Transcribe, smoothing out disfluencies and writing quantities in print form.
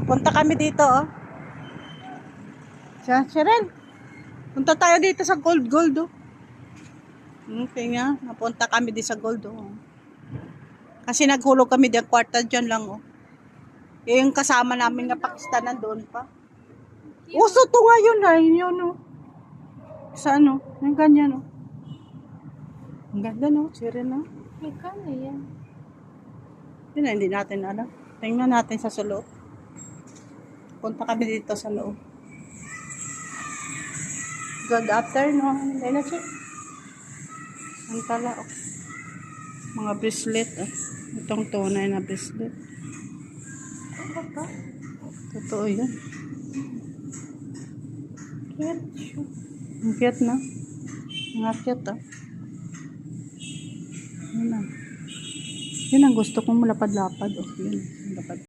Punta kami dito, oh. Cheryl, punta tayo dito sa Gold, oh. Okay nga, napunta kami dito sa Gold, oh. Kasi naghulog kami diyan, kwarta dyan lang, oh. Yung kasama namin nga Pakistan nandun pa. Uso to nga yun, ay, yun, oh. Sa ano, yung ganyan, oh. Ang ganda, no, Cheryl, no. Magkano yan? Yun na, hindi natin alam. Tingnan natin sa loob. Punta kami dito sa loob. Good afternoon. Dahil na check. Ang tala, oh. Mga bracelet, oh. Itong tunay na bracelet. Ano ba? Totoo yan. Cute siya. Ang cute, no? Ang cute, oh. Yun na. Yun ang gusto kong malapad-lapad, oh. Yun, lapad.